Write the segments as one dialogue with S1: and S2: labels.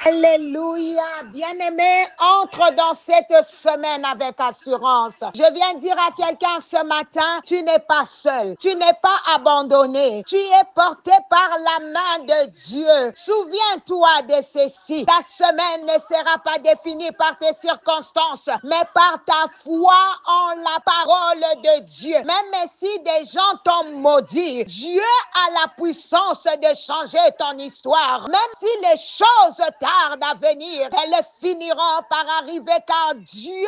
S1: Alléluia. Bien-aimé, entre dans cette semaine avec assurance. Je viens dire à quelqu'un ce matin, tu n'es pas seul, tu n'es pas abandonné, tu es porté par la main de Dieu. Souviens-toi de ceci. Ta semaine ne sera pas définie par tes circonstances, mais par ta foi en la parole de Dieu. Même si des gens t'ont maudit, Dieu a la puissance de changer ton histoire. Même si les choses tardent à venir, elles finiront par arriver car Dieu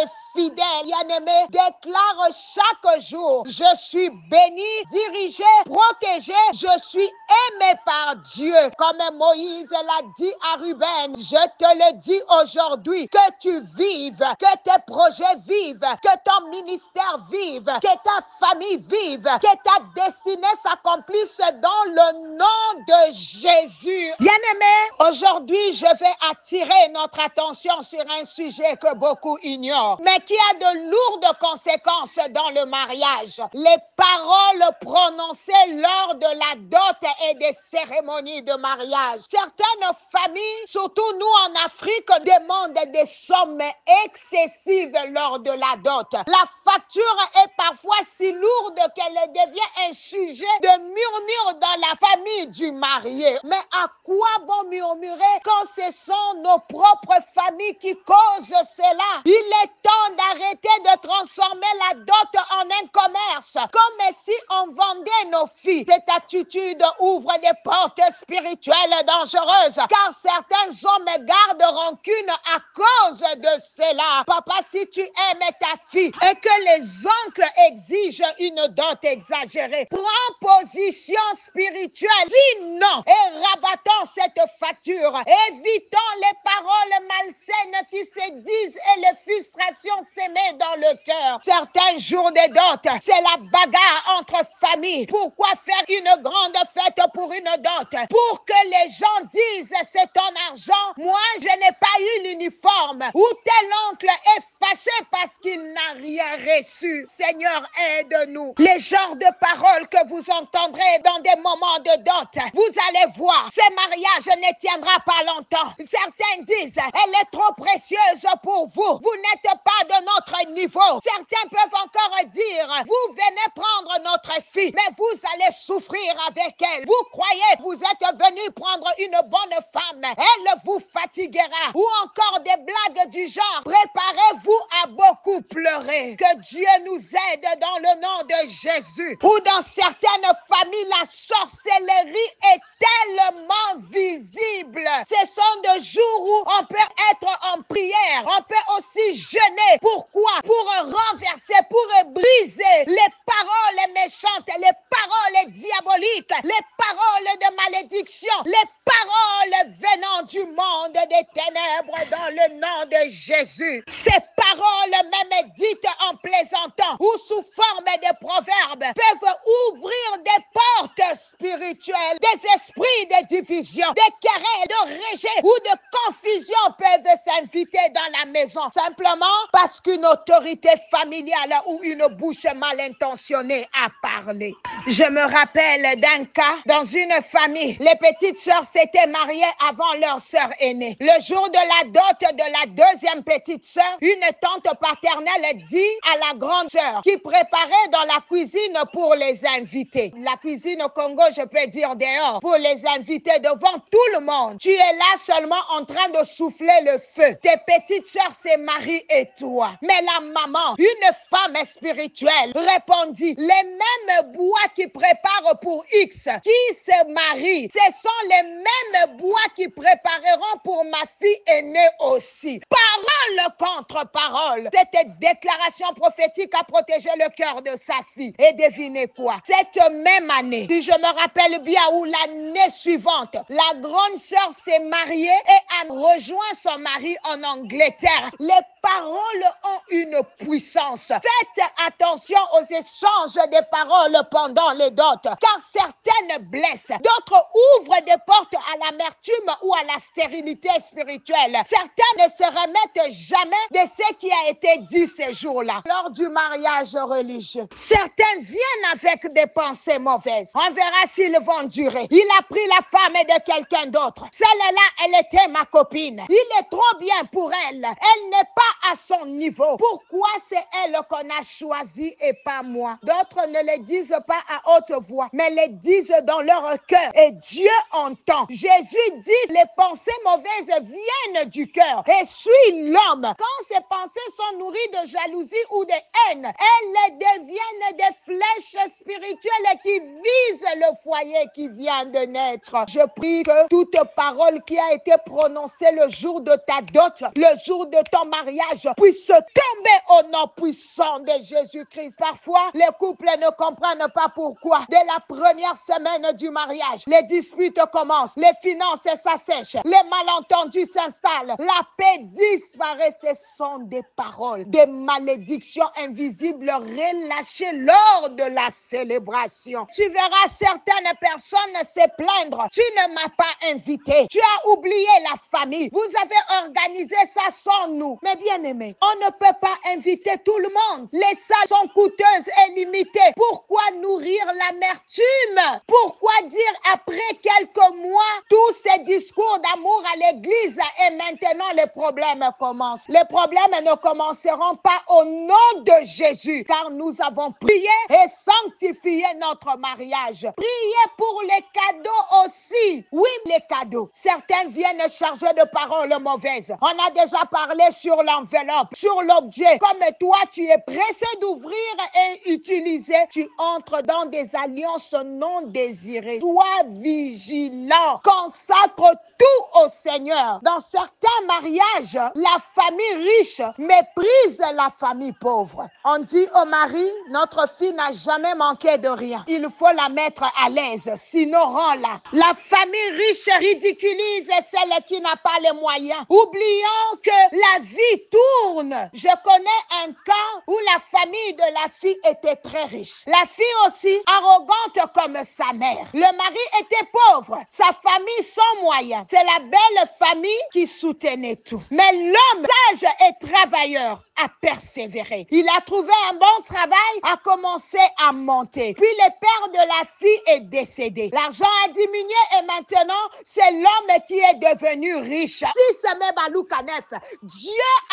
S1: est fidèle. Bien-aimé, déclare chaque jour, je suis béni, dirigé, protégé, je suis aimé par Dieu. Comme Moïse l'a dit à Ruben, je te le dis aujourd'hui, que tu vives, que tes projets vivent, que ton ministère vive, que ta famille vive, que ta destinée s'accomplisse dans le nom de Jésus. Bien-aimé, aujourd'hui, je vais attirer notre attention sur un sujet que beaucoup ignorent, mais qui a de lourdes conséquences dans le mariage. Les paroles prononcées lors de la dot et des cérémonies de mariage. Certaines familles, surtout nous en Afrique, demandent des sommes excessives lors de la dot. La facture est parfois si lourde qu'elle devient un sujet de murmure dans la famille du marié. Mais à quoi bon murmurer quand ce sont nos propres familles qui causent cela? Il est temps d'arrêter de transformer la dot en un commerce, comme si on vendait nos filles. Cette attitude ouvre des portes spirituelles dangereuses, car certains hommes gardent rancune à cause de cela. Papa, si tu aimes ta fille et que les oncles exigent une dot exagérée, prends position spirituelle, dis non et rabattons cette facture. Évitons les paroles malsaines qui se disent et les frustrations s'aimer dans le cœur. Certains jours de dot, c'est la bagarre entre familles. Pourquoi faire une grande fête pour une dot? Pour que les gens disent c'est ton argent, moi je n'ai pas eu l'uniforme. Ou tel oncle est fâché parce qu'il n'a rien reçu. Seigneur, aide-nous. Les genres de paroles que vous entendrez dans des moments de dot, vous allez voir, ce mariage ne tiendra pas longtemps. Certains disent, elle est trop précieuse pour vous. Vous n'êtes pas de notre niveau. Certains peuvent encore dire, vous venez prendre notre fille, mais vous allez souffrir avec elle. Vous croyez que vous êtes venu prendre une bonne femme, elle vous fatiguera. Ou encore des blagues du genre, préparez-vous à beaucoup pleurer. Que Dieu nous aide dans le nom de Jésus. Ou dans certaines familles, la sorcellerie est tellement visible. Ce sont des jours où on peut être en prière. On peut aussi jeûner. Pourquoi? Pour renverser, pour briser les paroles méchantes, les paroles diaboliques, les paroles de malédiction, les paroles venant du monde des ténèbres dans le nom de Jésus. Ces paroles même dites en plaisantant ou sous forme de proverbes peuvent ouvrir des portes spirituelles. Des esprits de division, des querelles, de rejet ou de confusion peuvent s'inviter dans la maison simplement parce qu'une autorité familiale ou une bouche mal intentionnée a parlé. Je me rappelle d'un cas dans une famille. Les petites sœurs s'étaient mariées avant leur sœur aînée. Le jour de la dot de la deuxième petite sœur, une tante paternelle dit à la grande sœur qui préparait dans la cuisine pour les invités. La cuisine au Congo, je peux dire dehors, pour les invités devant tout le monde. Tu es là seulement en train de souffler le feu. Tes petites sœurs se marient et toi. Mais la maman, une femme spirituelle, répondit, les mêmes bois qui préparent pour X, qui se marie, ce sont les mêmes bois qui prépareront pour ma fille aînée aussi. Parole contre parole. Cette déclaration prophétique a protégé le cœur de sa fille. Et devinez quoi? Cette même année, si je me rappelle bien, ou l'année suivante, la grande sœur s'est mariée et a rejoint son mari en Angleterre. Les paroles ont une puissance. Faites attention aux échanges des paroles pendant les dots, car certaines blessent, d'autres ouvrent des portes à l'amertume ou à la stérilité spirituelle. Certains ne se remettent jamais de ce qui a été dit ces jours-là, lors du mariage religieux. Certains viennent avec des pensées mauvaises. On verra s'ils vont durer. Il a pris la femme de quelqu'un d'autre. Celle-là, elle était ma copine. Il est trop bien pour elle. Elle n'est pas à son niveau. Pourquoi c'est elle qu'on a choisie et pas moi? D'autres ne le disent pas à haute voix, mais le disent dans leur cœur. Et Dieu entend. Jésus dit, les pensées mauvaises viennent du cœur et suivent l'homme. Quand ces pensées sont nourries de jalousie ou de haine, elles deviennent des flèches spirituelles qui visent le foyer qui vient de naître. Je prie que toute parole qui a été prononcée le jour de ta dot, le jour de ton mariage, puisse tomber au nom puissant de Jésus-Christ. Parfois, les couples ne comprennent pas pourquoi. Dès la première semaine du mariage, les disputes commencent, les finances s'assèchent, les malentendus s'installent, la paix disparaît. Ce sont des paroles, des malédictions invisibles relâchées lors de la célébration. Tu verras certaines personnes se plaindre. Tu ne m'as pas invité. Tu as oublié la famille. Vous avez organisé ça sans nous. Mais bien aimé, on ne peut pas inviter tout le monde. Les salles sont coûteuses et limitées. Pourquoi nourrir l'amertume? Pourquoi dire après quelques mois tous ces discours d'amour à l'église et maintenant les problèmes commencent? Les problèmes ne commenceront pas au nom de Jésus, car nous avons prié et sanctifié notre mariage. Priez pour les cadeaux aussi. Oui, les cadeaux. Certains viennent chargés de paroles mauvaises. On a déjà parlé sur l'enveloppe, sur l'objet. Comme toi, tu es pressé d'ouvrir et utiliser, tu entres dans des alliances non désirées. Sois vigilant. Consacre tout au Seigneur. Dans certains mariages, la famille riche méprise la famille pauvre. On dit au mari, notre fille n'a jamais manqué de rien. Il faut la mettre à l'aise, sinon rends-la. La famille riche ridiculise celle qui n'a pas les moyens, oubliant que la vie tourne. Je connais un cas où la famille de la fille était très riche. La fille aussi, arrogante comme sa mère. Le mari était pauvre, sa famille sans moyens. C'est la belle famille qui soutenait tout. Mais l'homme sage et travailleur a persévéré. Il a trouvé un bon travail, a commencé à monter. Puis le père de la fille est décédé. L'argent a diminué et maintenant, c'est l'homme qui est devenu riche. Si ce même Balou Kanef, Dieu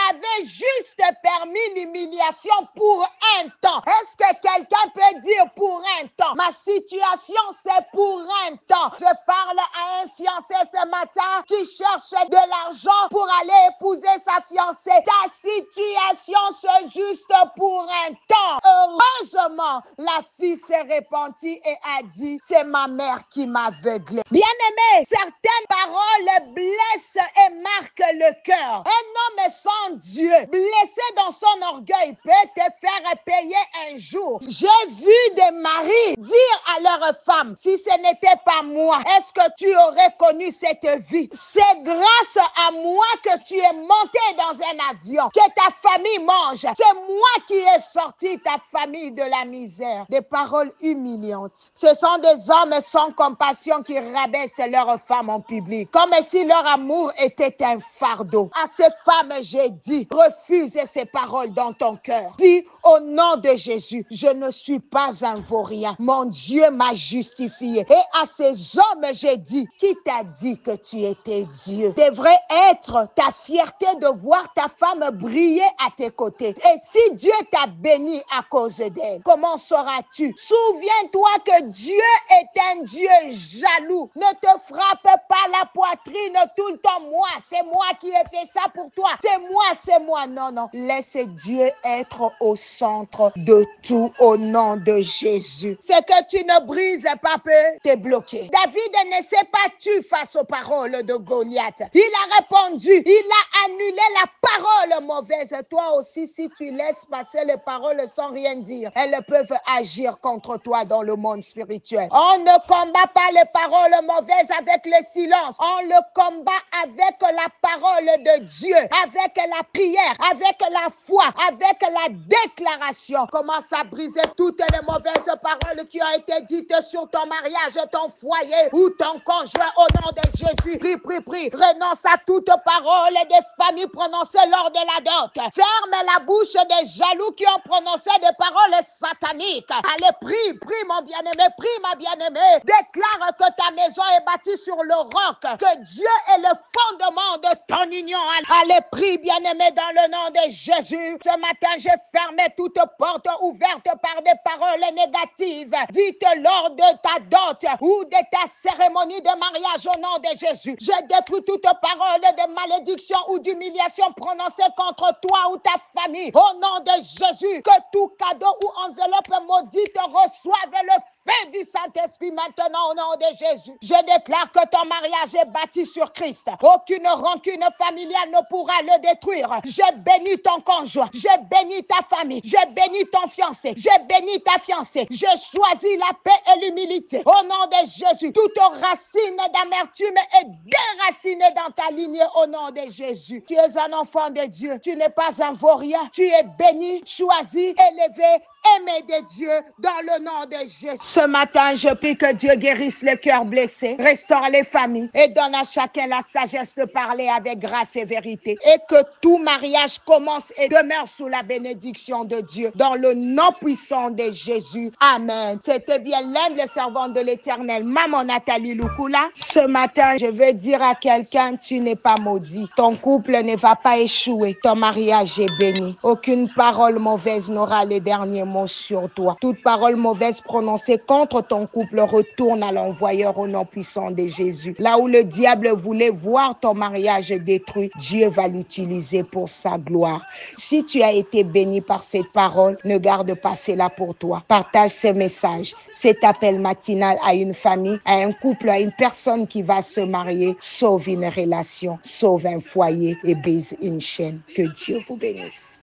S1: avait juste permis l'humiliation pour un temps. Est-ce que quelqu'un peut dire pour un temps? Ma situation, c'est pour un temps. Je parle à un fiancé ce matin qui cherche de l'argent pour aller épouser sa fiancée. Ta situation, c'est juste pour un temps. Heureusement, la fille s'est repentie et a dit, c'est ma mère qui m'a aveuglée. Bien-aimé, certaines paroles blessent et marquent le cœur. Un homme sans Dieu, blessé dans son orgueil, peut te faire payer un jour. J'ai vu des maris dire à leur femme, si ce n'était pas moi, est-ce que tu aurais connu cette vie? C'est grâce à moi que tu es monté dans un avion, que ta famille mange. C'est moi qui ai sorti ta famille de la misère. Des paroles humiliantes. Ce sont des hommes sans compassion qui rabaissent leurs femmes en public, comme si leur amour était un fardeau. À ces femmes, j'ai dit, refuse ces paroles dans ton cœur. Dis, au nom de Jésus, je ne suis pas un vaurien. Mon Dieu m'a justifié. Et à ces hommes, j'ai dit, qui t'a dit que tu étais Dieu? Devrait être ta fierté de voir ta femme briller à tes côtés. Et si Dieu t'a béni à cause d'elle, comment sauras-tu? Souviens-toi que Dieu est un Dieu jaloux. Ne te frappe pas la poitrine tout le temps. Moi, c'est moi qui ai fait ça pour toi. C'est moi, c'est moi. Non, non. Laisse Dieu être au centre de tout au nom de Jésus. Ce que tu ne brises pas peut te bloquer. David ne s'est pas tué face aux paroles de Goliath. Il a répondu, il a annuler la parole mauvaise. Toi aussi, si tu laisses passer les paroles sans rien dire, elles peuvent agir contre toi dans le monde spirituel. On ne combat pas les paroles mauvaises avec le silence. On le combat avec la parole de Dieu, avec la prière, avec la foi, avec la déclaration. Commence à briser toutes les mauvaises paroles qui ont été dites sur ton mariage, ton foyer ou ton conjoint au nom de Jésus. Prie, prie, prie. Renonce à toute parole des familles prononcées lors de la dot. Ferme la bouche des jaloux qui ont prononcé des paroles sataniques. Allez, prie, prie mon bien-aimé, prie ma bien-aimée. Déclare que ta maison est bâtie sur le roc, que Dieu est le fondement de ton union. Allez, prie bien-aimé dans le nom de Jésus. Ce matin, j'ai fermé toute porte ouverte par des paroles négatives dites lors de ta dot ou de ta cérémonie de mariage au nom de Jésus. Je détruis toute parole de malédiction ou d'humiliation prononcée contre toi ou ta famille au nom de Jésus. Que tout cadeau ou enveloppe maudite reçoive le feu du Saint-Esprit maintenant au nom de Jésus. Je déclare que ton mariage est bâti sur Christ. Aucune rancune familiale ne pourra le détruire. Je bénis ton conjoint. Je bénis ta famille. Je bénis ton fiancé. Je bénis ta fiancée. Je choisis la paix et l'humilité. Au nom de Jésus, toute racine d'amertume est déracinée dans ta lignée au nom de Jésus. Tu es un enfant de Dieu. Tu n'es pas un vaurien. Tu es béni, choisi, élevé, aimé de Dieu dans le nom de Jésus. Ce matin, je prie que Dieu guérisse les cœurs blessés, restaure les familles et donne à chacun la sagesse de parler avec grâce et vérité. Et que tout mariage commence et demeure sous la bénédiction de Dieu dans le nom puissant de Jésus. Amen. C'était bien l'humble servante de l'Éternel, Maman Nathalie Lukula. Ce matin, je veux dire à quelqu'un, tu n'es pas maudit. Ton couple ne va pas échouer. Ton mariage est béni. Aucune parole mauvaise n'aura les derniers mots sur toi. Toute parole mauvaise prononcée contre ton couple retourne à l'envoyeur au nom puissant de Jésus. Là où le diable voulait voir ton mariage détruit, Dieu va l'utiliser pour sa gloire. Si tu as été béni par cette parole, ne garde pas cela pour toi. Partage ce message, cet appel matinal à une famille, à un couple, à une personne qui va se marier. Sauve une relation, sauve un foyer et brise une chaîne. Que Dieu vous bénisse.